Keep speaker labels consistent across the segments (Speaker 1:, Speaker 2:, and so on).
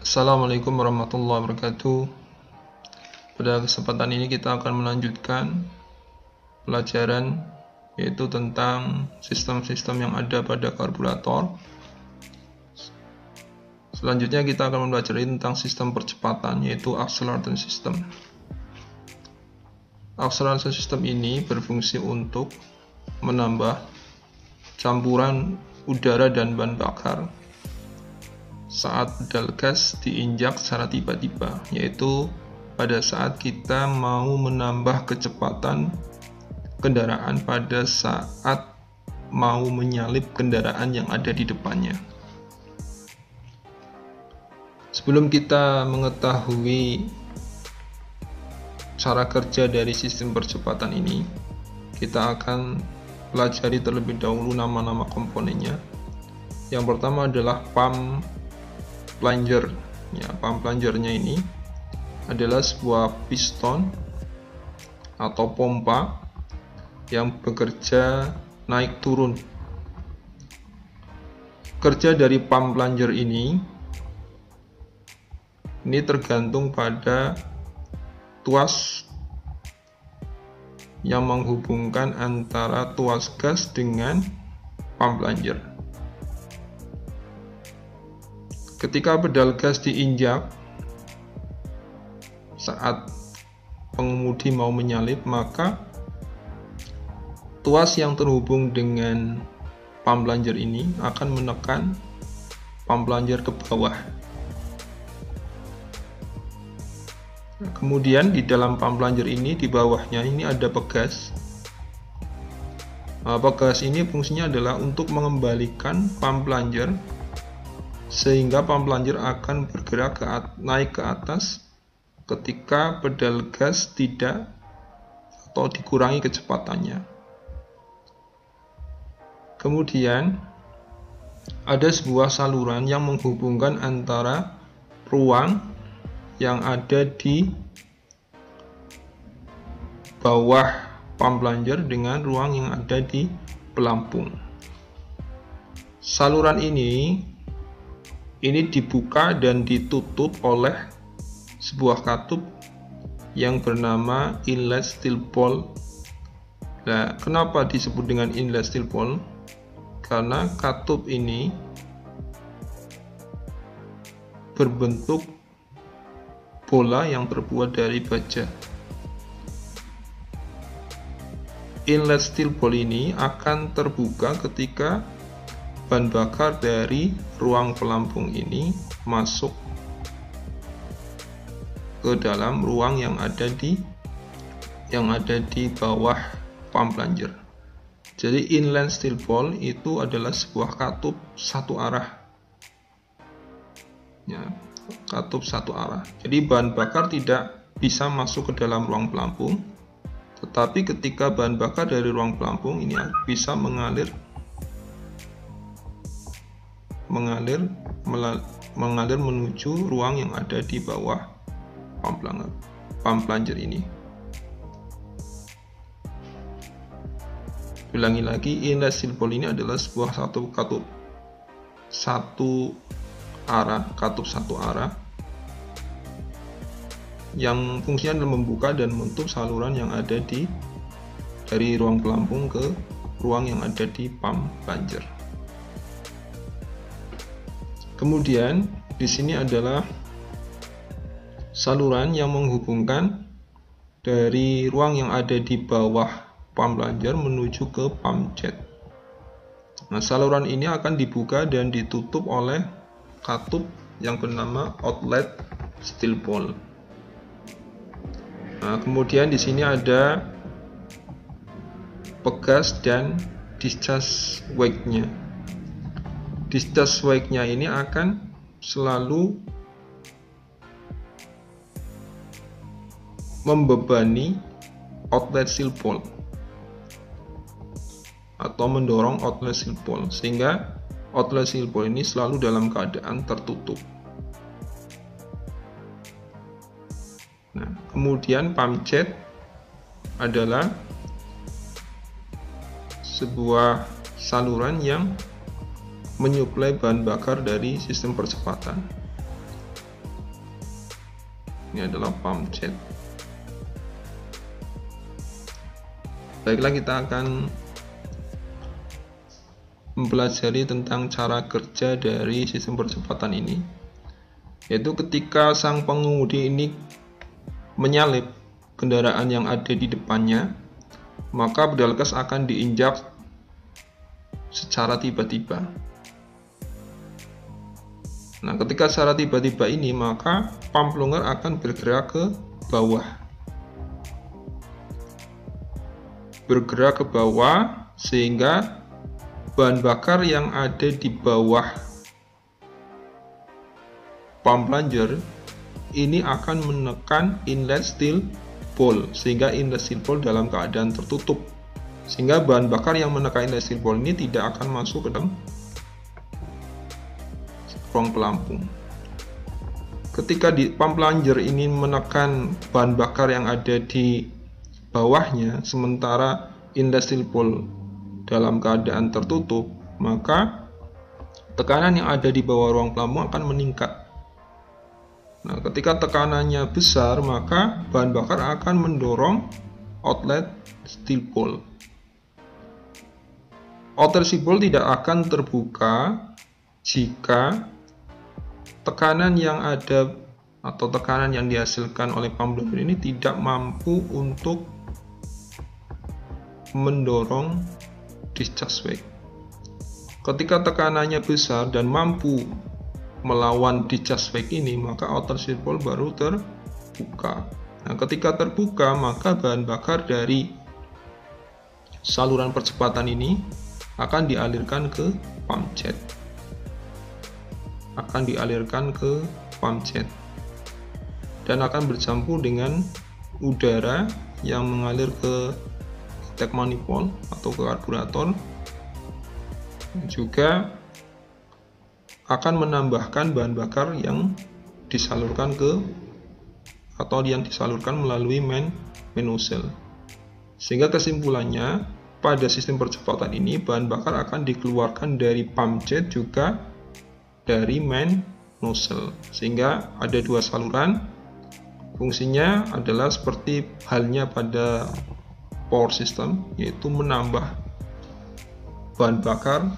Speaker 1: Assalamualaikum warahmatullahi wabarakatuh. Pada kesempatan ini kita akan melanjutkan pelajaran yaitu tentang sistem-sistem yang ada pada karburator. Selanjutnya kita akan mempelajari tentang sistem percepatan yaitu accelerator system. Accelerator system ini berfungsi untuk menambah campuran udara dan bahan bakar saat pedal gas diinjak secara tiba-tiba, yaitu pada saat kita mau menambah kecepatan kendaraan pada saat mau menyalip kendaraan yang ada di depannya. Sebelum kita mengetahui cara kerja dari sistem percepatan ini, kita akan pelajari terlebih dahulu nama-nama komponennya. Yang pertama adalah pump plunger. Pump plungernya ini adalah sebuah piston atau pompa yang bekerja naik turun. Kerja dari pump plunger ini tergantung pada tuas yang menghubungkan antara tuas gas dengan pump plunger. Ketika pedal gas diinjak saat pengemudi mau menyalip, maka tuas yang terhubung dengan pump plunger ini akan menekan pump plunger ke bawah. Kemudian di dalam pump plunger ini, di bawahnya ini ada pegas. Pegas ini fungsinya adalah untuk mengembalikan pump plunger sehingga pump plunger akan bergerak naik ke atas ketika pedal gas tidak atau dikurangi kecepatannya. Kemudian ada sebuah saluran yang menghubungkan antara ruang yang ada di bawah pump plunger dengan ruang yang ada di pelampung. Saluran ini dibuka dan ditutup oleh sebuah katup yang bernama inlet steel ball. Nah, kenapa disebut dengan inlet steel ball? Karena katup ini berbentuk bola yang terbuat dari baja. Inlet steel ball ini akan terbuka ketika bahan bakar dari ruang pelampung ini masuk ke dalam ruang yang ada di bawah pump plunger. Jadi inlet steel ball itu adalah sebuah katup satu arah. Katup satu arah. Jadi bahan bakar tidak bisa masuk ke dalam ruang pelampung, tetapi ketika bahan bakar dari ruang pelampung ini bisa mengalir menuju ruang yang ada di bawah pump plunger ini. Ulangi lagi, inlet steel ball ini adalah sebuah katup satu arah yang fungsinya adalah membuka dan menutup saluran yang ada dari ruang pelampung ke ruang yang ada di pump plunger. Kemudian di sini adalah saluran yang menghubungkan dari ruang yang ada di bawah pump plunger menuju ke pump jet. Nah, saluran ini akan dibuka dan ditutup oleh katup yang bernama outlet steel ball. Nah, kemudian di sini ada pegas dan discharge wake-nya. Discharge wake-nya ini akan selalu membebani outlet steel ball atau mendorong outlet steel ball, sehingga outlet steel ball ini selalu dalam keadaan tertutup. Nah, kemudian pump jet adalah sebuah saluran yang menyuplai bahan bakar dari sistem percepatan. Ini adalah pump jet. Baiklah, kita akan mempelajari tentang cara kerja dari sistem percepatan ini, yaitu ketika sang pengemudi ini menyalip kendaraan yang ada di depannya, maka pedal gas akan diinjak secara tiba-tiba. Nah, ketika secara tiba-tiba ini, maka pump plunger akan bergerak ke bawah. Sehingga bahan bakar yang ada di bawah pump plunger ini akan menekan inlet steel bowl, sehingga inlet steel bowl dalam keadaan tertutup, sehingga bahan bakar yang menekan inlet steel bowl ini tidak akan masuk ke dalam ruang pelampung. Ketika di pump plunger ini menekan bahan bakar yang ada di bawahnya, sementara inlet steel bowl dalam keadaan tertutup, maka tekanan yang ada di bawah ruang pelampung akan meningkat. Nah, ketika tekanannya besar, maka bahan bakar akan mendorong outlet steel bowl. Outlet steel bowl tidak akan terbuka jika tekanan yang ada atau tekanan yang dihasilkan oleh pump plunger ini tidak mampu untuk mendorong discharge wake. Ketika tekanannya besar dan mampu melawan discharge wake ini, maka outer steel bowl baru terbuka. Nah, ketika terbuka, maka bahan bakar dari saluran percepatan ini akan dialirkan ke pump jet. Dan akan bercampur dengan udara yang mengalir ke intake manifold atau ke karburator, juga akan menambahkan bahan bakar yang disalurkan melalui main nozzle. Sehingga kesimpulannya, pada sistem percepatan ini bahan bakar akan dikeluarkan dari pump jet juga dari main nozzle, sehingga ada dua saluran. Fungsinya adalah seperti halnya pada power system, yaitu menambah bahan bakar,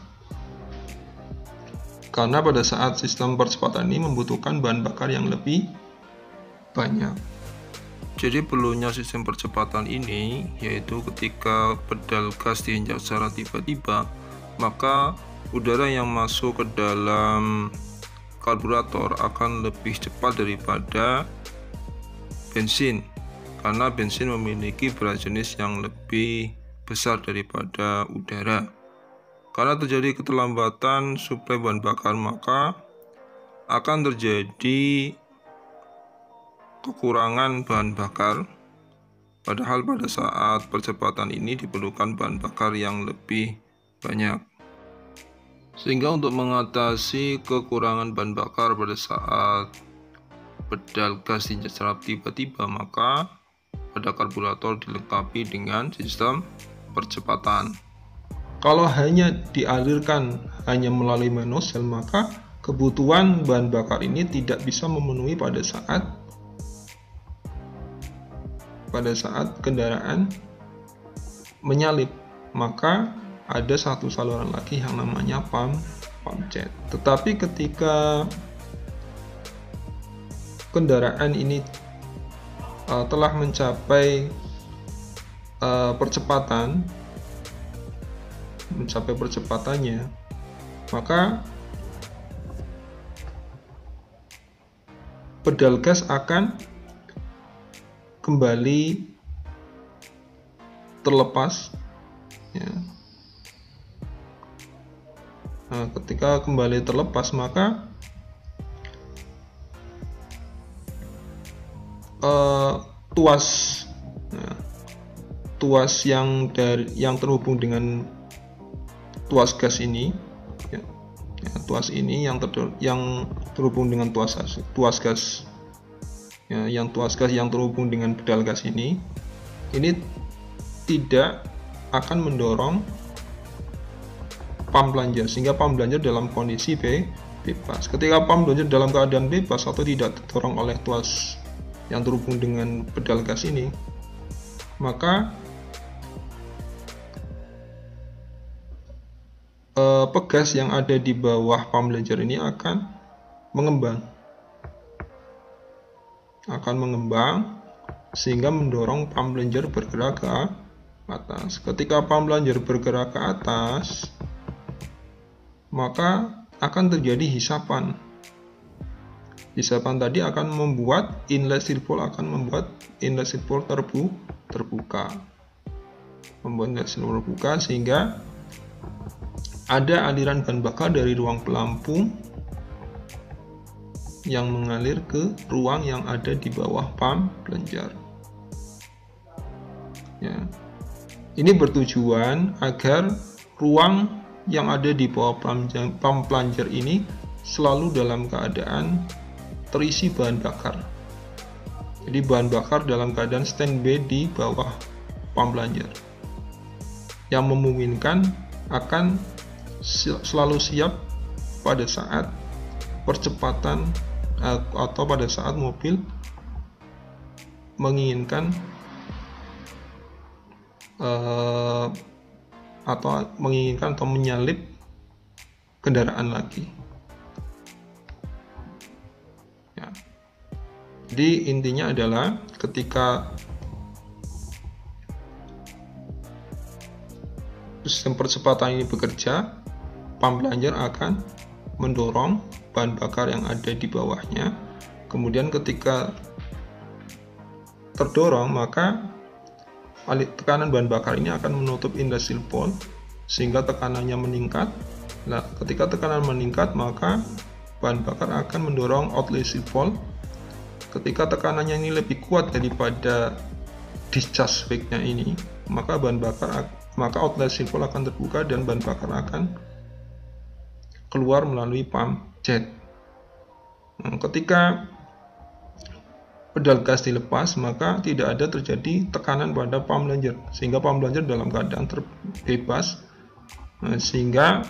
Speaker 1: karena pada saat sistem percepatan ini membutuhkan bahan bakar yang lebih banyak. Jadi perlunya sistem percepatan ini yaitu ketika pedal gas diinjak secara tiba-tiba, maka udara yang masuk ke dalam karburator akan lebih cepat daripada bensin, karena bensin memiliki berat jenis yang lebih besar daripada udara. Karena terjadi keterlambatan suplai bahan bakar, maka akan terjadi kekurangan bahan bakar, padahal pada saat percepatan ini diperlukan bahan bakar yang lebih banyak. Sehingga untuk mengatasi kekurangan bahan bakar pada saat pedal gas diinjak secara tiba-tiba, maka pada karburator dilengkapi dengan sistem percepatan. Kalau hanya dialirkan hanya melalui main nozzle, maka kebutuhan bahan bakar ini tidak bisa memenuhi pada saat kendaraan menyalip. Maka ada satu saluran lagi yang namanya pump jet. Tetapi ketika kendaraan ini telah mencapai percepatannya, maka pedal gas akan kembali terlepas, ya. Nah, ketika kembali terlepas, maka tuas yang terhubung dengan tuas gas ini, tuas ini yang terhubung dengan tuas gas, yang terhubung dengan pedal gas ini tidak akan mendorong pump plunger, sehingga pump plunger dalam kondisi bebas. Ketika pump plunger dalam keadaan bebas atau tidak terdorong oleh tuas yang terhubung dengan pedal gas ini, maka pegas yang ada di bawah pump plunger ini akan mengembang sehingga mendorong pump plunger bergerak ke atas. Ketika pump plunger bergerak ke atas, maka akan terjadi hisapan. Hisapan tadi akan membuat inlet seal valve terbuka. Membuat inlet seal valve terbuka sehingga ada aliran bahan bakar dari ruang pelampung yang mengalir ke ruang yang ada di bawah pump plunger. Ya. Ini bertujuan agar ruang yang ada di bawah pump plunger ini selalu dalam keadaan terisi bahan bakar. Jadi bahan bakar dalam keadaan standby di bawah pump plunger, yang memungkinkan akan selalu siap pada saat percepatan atau pada saat mobil menginginkan atau menyalip kendaraan lagi. Ya. Jadi intinya adalah ketika sistem percepatan ini bekerja, pump plunger akan mendorong bahan bakar yang ada di bawahnya. Kemudian ketika terdorong, maka tekanan bahan bakar ini akan menutup inlet seal valve sehingga tekanannya meningkat. Nah, ketika tekanan meningkat, maka bahan bakar akan mendorong outlet seal valve. Ketika tekanannya ini lebih kuat daripada discharge valve-nya ini, maka outlet seal valve akan terbuka dan bahan bakar akan keluar melalui pump jet. Nah, ketika pedal gas dilepas, maka tidak ada terjadi tekanan pada pump plunger, sehingga pump plunger dalam keadaan terbebas, sehingga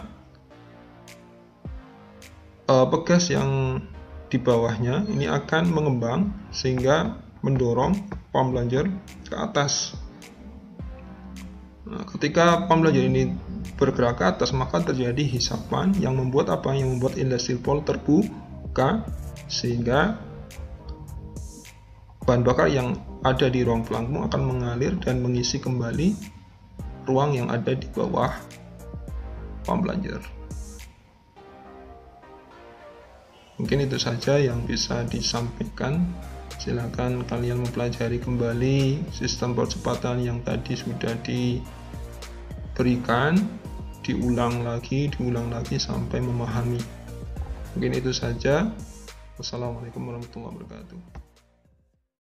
Speaker 1: pegas yang di bawahnya ini akan mengembang sehingga mendorong pump plunger ke atas. Nah, ketika pump plunger ini bergerak ke atas, maka terjadi hisapan yang membuat inlet seal valve terbuka sehingga bahan bakar yang ada di ruang pelampung akan mengalir dan mengisi kembali ruang yang ada di bawah pump plunger. Mungkin itu saja yang bisa disampaikan. Silakan kalian mempelajari kembali sistem percepatan yang tadi sudah diberikan, diulang lagi sampai memahami. Mungkin itu saja. Wassalamualaikum warahmatullahi wabarakatuh.